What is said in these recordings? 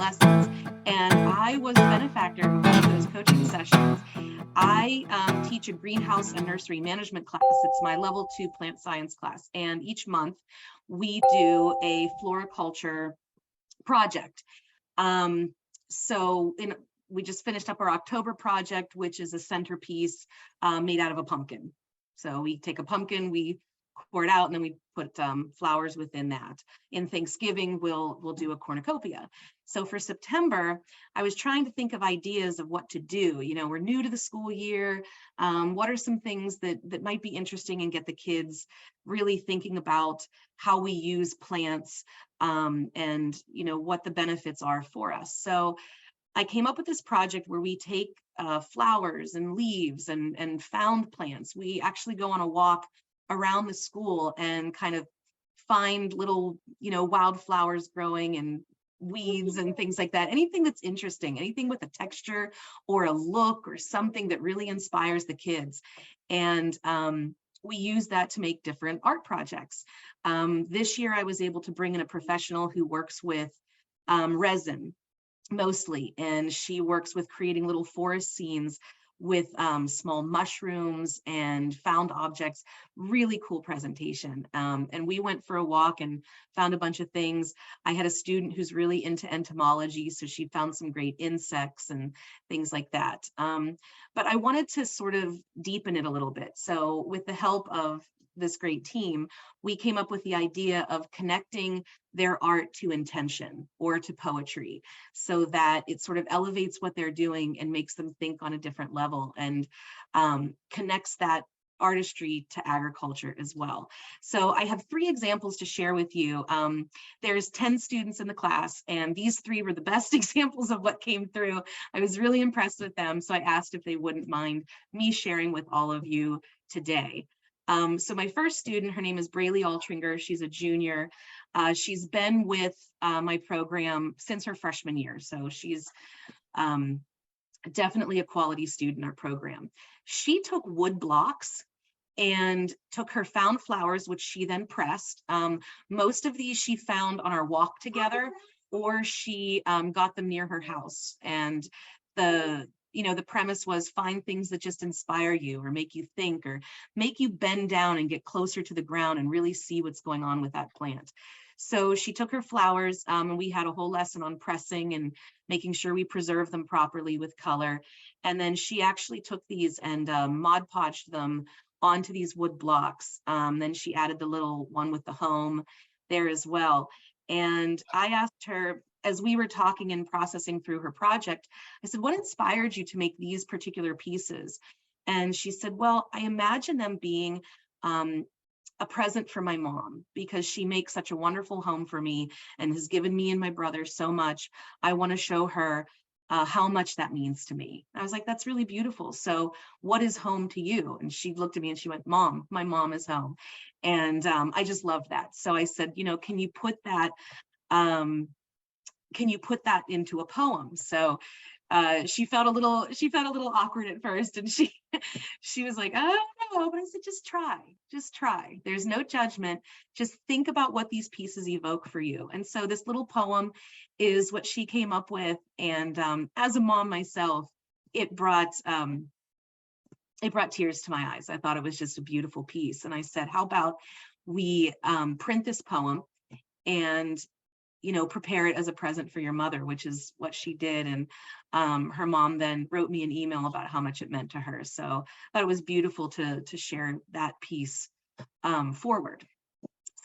lessons. And I was a benefactor of one of those coaching sessions. I teach a greenhouse and nursery management class. It's my level 2 plant science class. And each month we do a floriculture project. We just finished up our October project, which is a centerpiece made out of a pumpkin. So we take a pumpkin, we pour it out, and then we put flowers within that. In Thanksgiving, we'll do a cornucopia. So for September, I was trying to think of ideas of what to do. You know, we're new to the school year. What are some things that might be interesting and get the kids really thinking about how we use plants and, you know, what the benefits are for us. So I came up with this project where we take flowers and leaves and found plants. We actually go on a walk around the school and kind of find little, you know, wildflowers growing and weeds and things like that. Anything that's interesting, anything with a texture or a look or something that really inspires the kids. And we use that to make different art projects. This year, I was able to bring in a professional who works with resin mostly, and she works with creating little forest scenes with small mushrooms and found objects. Really cool presentation. And we went for a walk and found a bunch of things. I had a student who's really into entomology, so she found some great insects and things like that. But I wanted to sort of deepen it a little bit. So with the help of this great team, we came up with the idea of connecting their art to intention or to poetry, so that it sort of elevates what they're doing and makes them think on a different level, and connects that artistry to agriculture as well. So I have 3 examples to share with you. There's 10 students in the class, and these 3 were the best examples of what came through. I was really impressed with them, so I asked if they wouldn't mind me sharing with all of you today. So my first student, her name is Braylee Altringer. She's a junior. She's been with my program since her freshman year. So she's definitely a quality student in our program. She took wood blocks and took her found flowers, which she then pressed. Most of these she found on our walk together, or she got them near her house. And the premise was find things that just inspire you or make you think or make you bend down and get closer to the ground and really see what's going on with that plant. So she took her flowers and we had a whole lesson on pressing and making sure we preserve them properly with color. And then she actually took these and Mod Podged them onto these wood blocks. Then she added the little one with the home there as well. And I asked her, as we were talking and processing through her project, I said, what inspired you to make these particular pieces? And she said, well, I imagine them being a present for my mom, because she makes such a wonderful home for me and has given me and my brother so much. I want to show her how much that means to me. I was like, that's really beautiful. So what is home to you? And she looked at me and she went, Mom, my mom is home. And I just loved that. So I said, you know, can you put that into a poem? So she felt a little awkward at first, and she was like, I don't know, but I said, just try. There's no judgment. Just think about what these pieces evoke for you. And so this little poem is what she came up with. And as a mom myself, it brought tears to my eyes. I thought it was just a beautiful piece. And I said, how about we print this poem and, you know, prepare it as a present for your mother, which is what she did. And her mom then wrote me an email about how much it meant to her. So I thought it was beautiful to share that piece forward.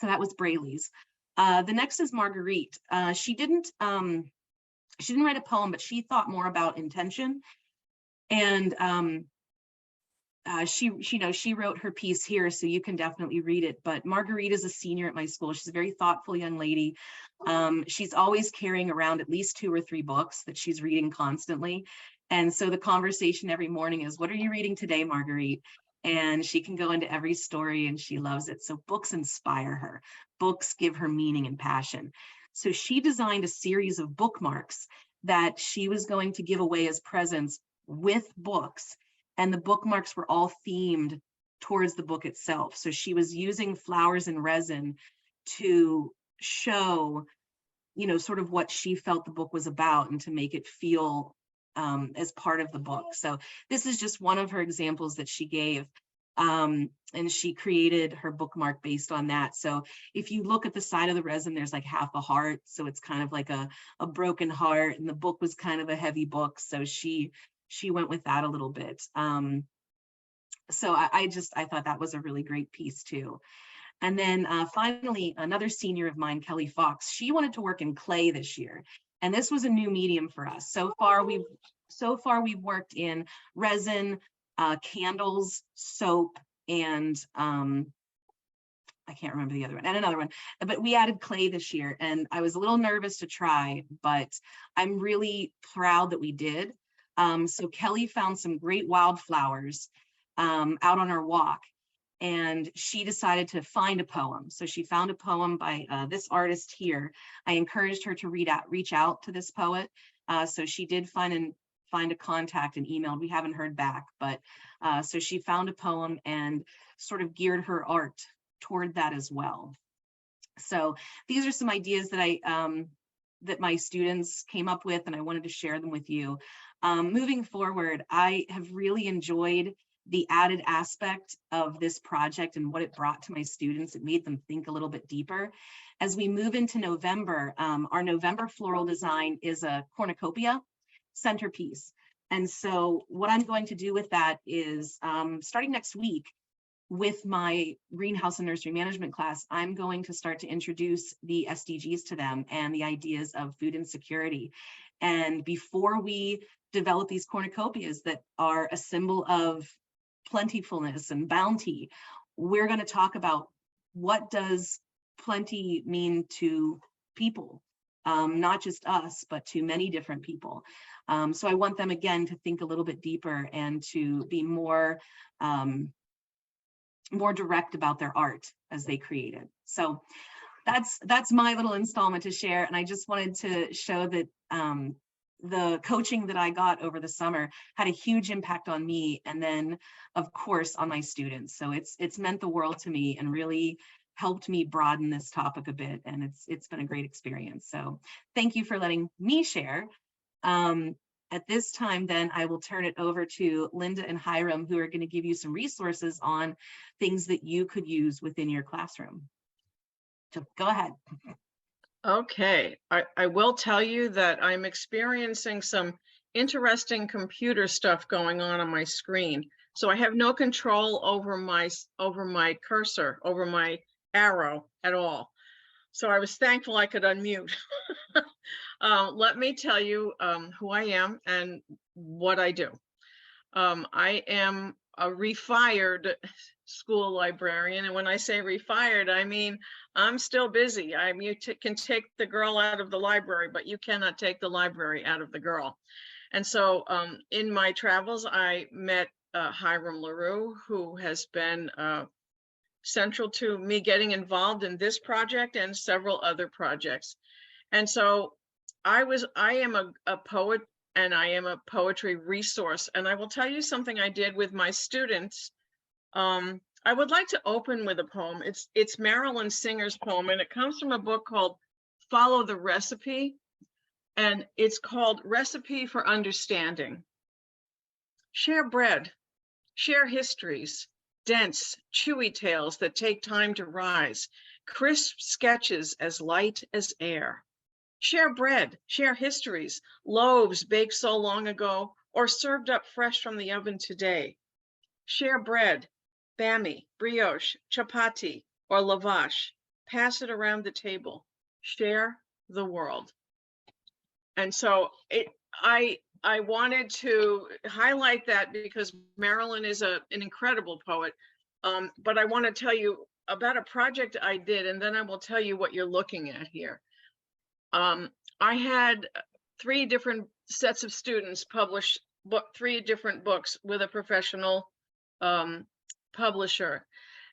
So that was Braylee's. The next is Marguerite. She didn't write a poem, but she thought more about intention. And she wrote her piece here, so you can definitely read it. But Marguerite is a senior at my school. She's a very thoughtful young lady. She's always carrying around at least 2 or 3 books that she's reading constantly. And so the conversation every morning is, what are you reading today, Marguerite? And she can go into every story and she loves it. So books inspire her. Books give her meaning and passion. So she designed a series of bookmarks that she was going to give away as presents with books. And the bookmarks were all themed towards the book itself. So she was using flowers and resin to show you know, sort of what she felt the book was about and to make it feel as part of the book. So this is just one of her examples that she gave. And she created her bookmark based on that. So if you look at the side of the resin, there's like half a heart. So it's kind of like a broken heart, and the book was kind of a heavy book. So she went with that a little bit. So I thought that was a really great piece too. And then finally, another senior of mine, Kelly Fox, she wanted to work in clay this year. And this was a new medium for us. So far we've worked in resin, candles, soap, and I can't remember the other one, and another one, but we added clay this year, and I was a little nervous to try, but I'm really proud that we did. So Kelly found some great wildflowers out on our walk, and she decided to find a poem. So she found a poem by this artist here. I encouraged her to reach out to this poet. So she did find a contact and emailed. We haven't heard back, but so she found a poem and sort of geared her art toward that as well. So these are some ideas that that my students came up with, and I wanted to share them with you. Moving forward, I have really enjoyed the added aspect of this project and what it brought to my students. It made them think a little bit deeper. As we move into November, our November floral design is a cornucopia centerpiece. And so what I'm going to do with that is starting next week with my greenhouse and nursery management class, I'm going to start to introduce the SDGs to them and the ideas of food insecurity. And before we develop these cornucopias that are a symbol of plentifulness and bounty, we're going to talk about what does plenty mean to people, not just us, but to many different people. So I want them again to think a little bit deeper and to be more direct about their art as they create it. So that's my little installment to share, and I just wanted to show that the coaching that I got over the summer had a huge impact on me, and then of course on my students. So it's meant the world to me and really helped me broaden this topic a bit, and it's been a great experience. So thank you for letting me share. At this time, then I will turn it over to Linda and Hiram, who are going to give you some resources on things that you could use within your classroom. So go ahead. Okay, I will tell you that I'm experiencing some interesting computer stuff going on my screen. So I have no control over my cursor, over my arrow at all. So I was thankful I could unmute. Let me tell you who I am and what I do. I am a refired school librarian, and when I say refired, I mean I'm still busy. You can take the girl out of the library, but you cannot take the library out of the girl. And so in my travels, I met Hiram LaRue, who has been central to me getting involved in this project and several other projects. And so I am a poet, and I am a poetry resource. And I will tell you something I did with my students. I would like to open with a poem. It's Marilyn Singer's poem, and it comes from a book called Follow the Recipe. And it's called Recipe for Understanding. Share bread, share histories, dense, chewy tales that take time to rise, crisp sketches as light as air. Share bread, share histories, loaves baked so long ago or served up fresh from the oven today. Share bread, bami, brioche, chapati, or lavash. Pass it around the table. Share the world. And so I wanted to highlight that because Marilyn is an incredible poet. But I want to tell you about a project I did, and then I will tell you what you're looking at here. I had 3 different sets of students publish 3 different books with a professional publisher.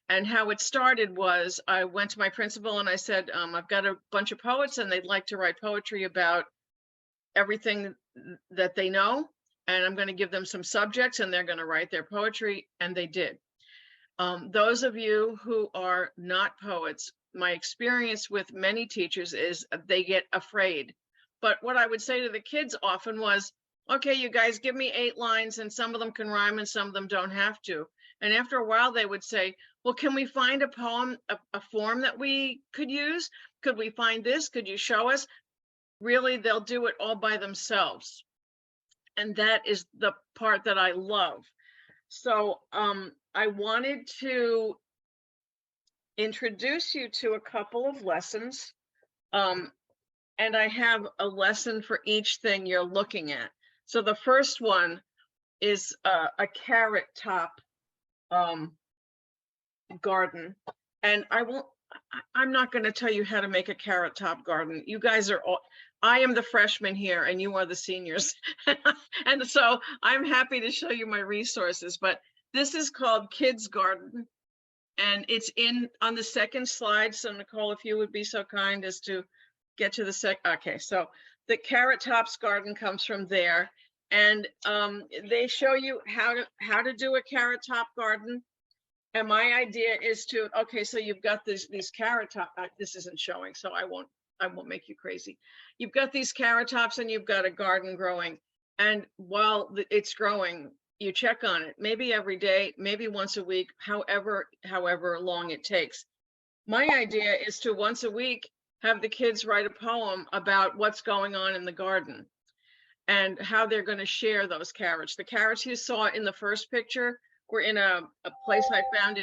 And how it started was I went to my principal and I said, I've got a bunch of poets and they'd like to write poetry about everything that they know. And I'm going to give them some subjects and they're going to write their poetry. And they did. Those of you who are not poets my experience with many teachers is they get afraid. But what I would say to the kids often was, okay, you guys give me 8 lines and some of them can rhyme and some of them don't have to. And after a while they would say, well, can we find a poem, a form that we could use? Could we find this? Could you show us? Really, they'll do it all by themselves. And that is the part that I love. So I wanted to introduce you to a couple of lessons. And I have a lesson for each thing you're looking at. So the first one is a carrot top garden. And I'm not going to tell you how to make a carrot top garden. You guys are all, I am the freshman here and you are the seniors. And so I'm happy to show you my resources, but this is called Kids Garden. And it's on the second slide. So Nicole, if you would be so kind as to get to the okay, so the Carrot Tops Garden comes from there. And they show you how to do a carrot top garden. And my idea is to, okay, so you've got these carrot top, this isn't showing, so I won't make you crazy. You've got these carrot tops and you've got a garden growing. And while it's growing, you check on it, maybe every day, maybe once a week, however long it takes. My idea is to once a week have the kids write a poem about what's going on in the garden and how they're going to share those carrots. The carrots you saw in the first picture were in a place I found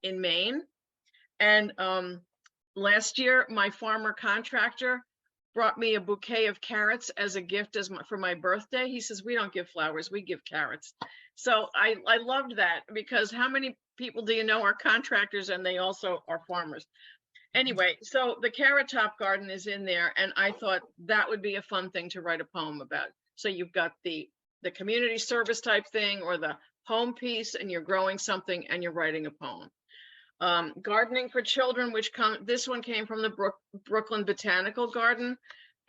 in Maine. And last year, my farmer contractor brought me a bouquet of carrots as a gift for my birthday. He says, we don't give flowers, we give carrots. So I loved that, because how many people do you know are contractors and they also are farmers? Anyway, so the Carrot Top Garden is in there, and I thought that would be a fun thing to write a poem about. So you've got the community service type thing or the home piece, and you're growing something and you're writing a poem. Gardening for Children, this one came from the Brooklyn Botanical Garden,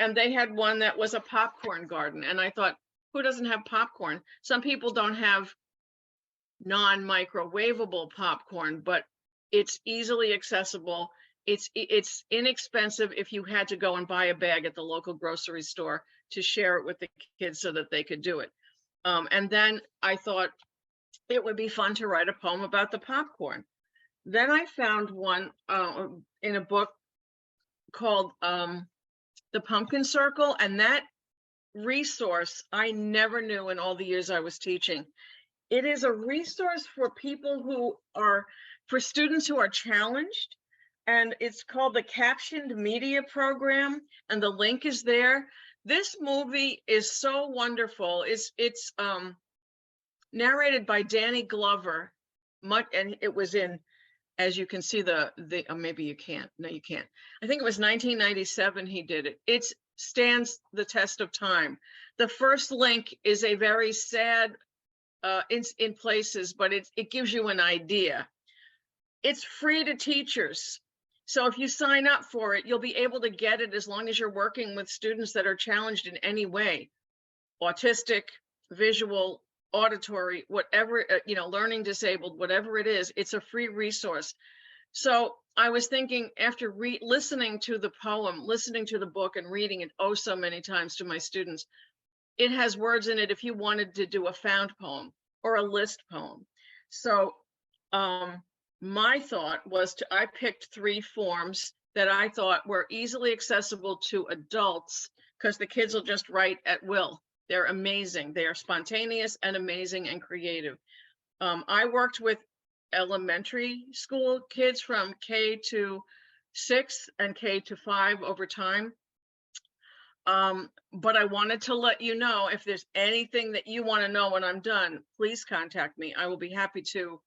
and they had one that was a popcorn garden. And I thought, who doesn't have popcorn? Some people don't have non-microwavable popcorn, but it's easily accessible. It's inexpensive if you had to go and buy a bag at the local grocery store to share it with the kids so that they could do it. And then I thought it would be fun to write a poem about the popcorn. Then I found one in a book called The Pumpkin Circle, and that resource I never knew in all the years I was teaching. It is a resource for for students who are challenged, and it's called the Captioned Media Program, and the link is there. This movie is so wonderful. It's narrated by Danny Glover, and it was in, as you can see, maybe you can't. No, you can't. I think it was 1997 he did it. It stands the test of time. The first link is a very sad in places, but it gives you an idea. It's free to teachers. So if you sign up for it, you'll be able to get it as long as you're working with students that are challenged in any way, autistic, visual, auditory, whatever, learning disabled, whatever it is, it's a free resource. So I was thinking, after listening to the poem, listening to the book and reading it oh so many times to my students, it has words in it if you wanted to do a found poem or a list poem. So my thought was I picked 3 forms that I thought were easily accessible to adults, because the kids will just write at will. They're amazing. They are spontaneous and amazing and creative. I worked with elementary school kids from K to 6 and K to 5 over time. But I wanted to let you know, if there's anything that you want to know when I'm done, please contact me. I will be happy to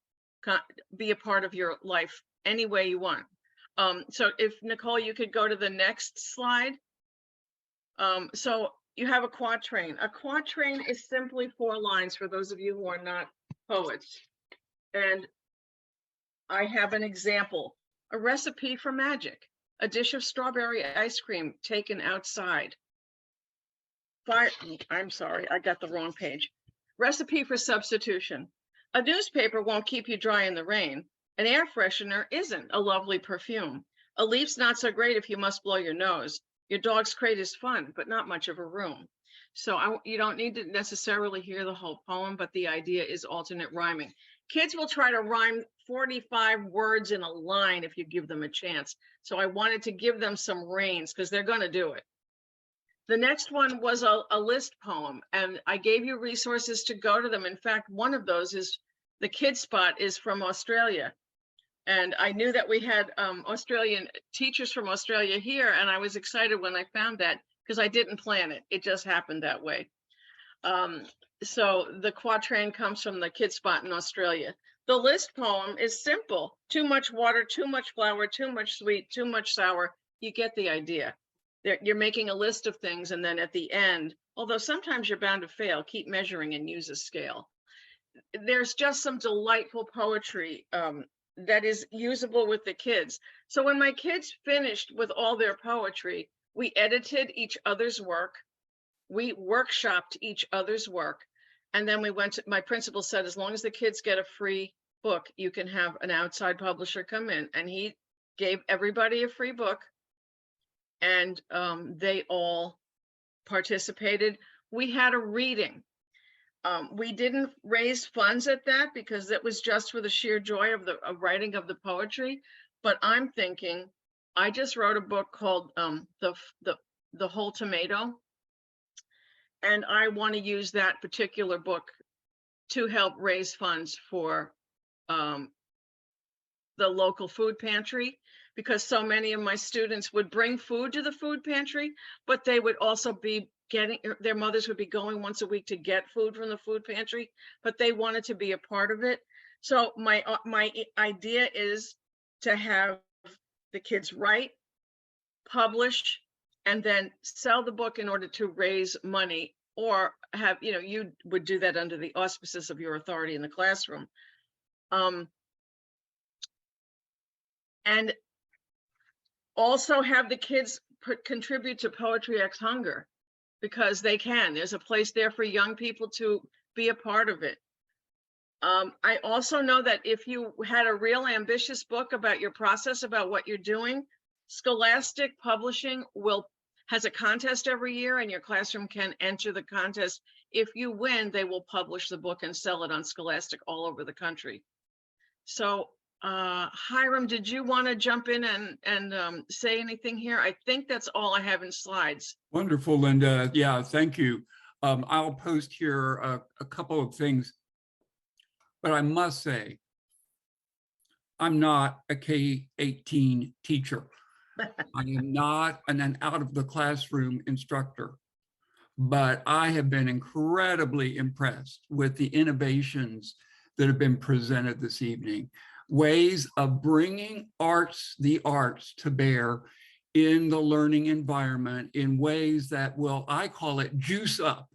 be a part of your life any way you want. So if Nicole, you could go to the next slide. So you have a quatrain. A quatrain is simply 4 lines for those of you who are not poets. And I have an example, a recipe for magic, a dish of strawberry ice cream taken outside. I'm sorry, I got the wrong page. Recipe for substitution. A newspaper won't keep you dry in the rain. An air freshener isn't a lovely perfume. A leaf's not so great if you must blow your nose. Your dog's crate is fun, but not much of a room. So you don't need to necessarily hear the whole poem, but the idea is alternate rhyming. Kids will try to rhyme 45 words in a line if you give them a chance. So I wanted to give them some reins because they're going to do it. The next one was a list poem, and I gave you resources to go to them. In fact, one of those is the Kid Spot is from Australia. And I knew that we had Australian teachers from Australia here, and I was excited when I found that because I didn't plan it. It just happened that way. So the quatrain comes from the Kid Spot in Australia. The list poem is simple. Too much water, too much flour, too much sweet, too much sour. You get the idea. You're making a list of things, and then at the end, although sometimes you're bound to fail, keep measuring and use a scale. There's just some delightful poetry that is usable with the kids. So when my kids finished with all their poetry, we edited each other's work. We workshopped each other's work. And then we went to, my principal said, as long as the kids get a free book, you can have an outside publisher come in. And he gave everybody a free book. And they all participated. We had a reading. We didn't raise funds at that because it was just for the sheer joy of the writing of the poetry. But I'm thinking, I just wrote a book called The Whole Tomato. And I want to use that particular book to help raise funds for the local food pantry, because so many of my students would bring food to the food pantry, but they would also be getting, their mothers would be going once a week to get food from the food pantry, but they wanted to be a part of it. So my idea is to have the kids write, publish, and then sell the book in order to raise money, or have, you know, you would do that under the auspices of your authority in the classroom. And also have the kids contribute to Poetry X Hunger, because they can. There's a place there for young people to be a part of it. I also know that if you had a real ambitious book about your process, about what you're doing, Scholastic Publishing has a contest every year, and your classroom can enter the contest. If you win, they will publish the book and sell it on Scholastic all over the country. So Hiram, did you want to jump in and say anything here? I think that's all I have in slides. Wonderful, Linda. Yeah, thank you. I'll post here a couple of things, but I must say, I'm not a K-18 teacher. I am not an out of the classroom instructor, but I have been incredibly impressed with the innovations that have been presented this evening. Ways of bringing the arts to bear in the learning environment in ways that will, I call it, juice up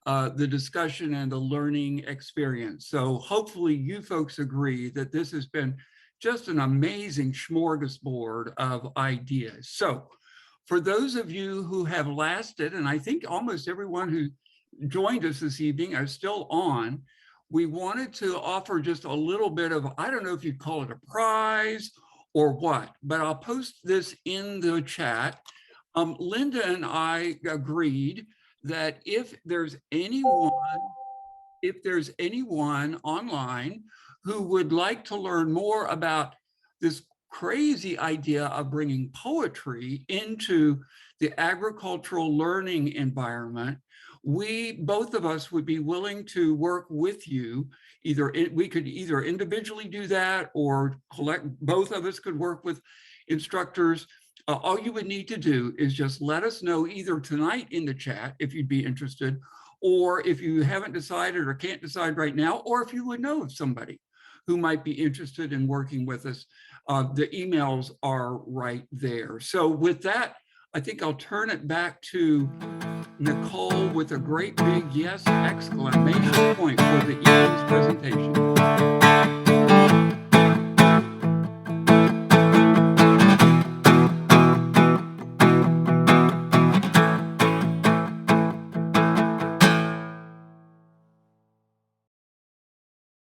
the discussion and the learning experience. So hopefully you folks agree that this has been just an amazing smorgasbord of ideas. So for those of you who have lasted, and I think almost everyone who joined us this evening are still on, we wanted to offer just a little bit of, I don't know if you'd call it a prize or what, but I'll post this in the chat. Linda and I agreed that if there's anyone online who would like to learn more about this crazy idea of bringing poetry into the agricultural learning environment, both of us would be willing to work with you. We could either individually do that, or both of us could work with instructors. All you would need to do is just let us know either tonight in the chat if you'd be interested, or if you haven't decided or can't decide right now, or if you would know of somebody who might be interested in working with us. The emails are right there. So with that, I think I'll turn it back to Nicole with a great big yes exclamation point for the evening's presentation.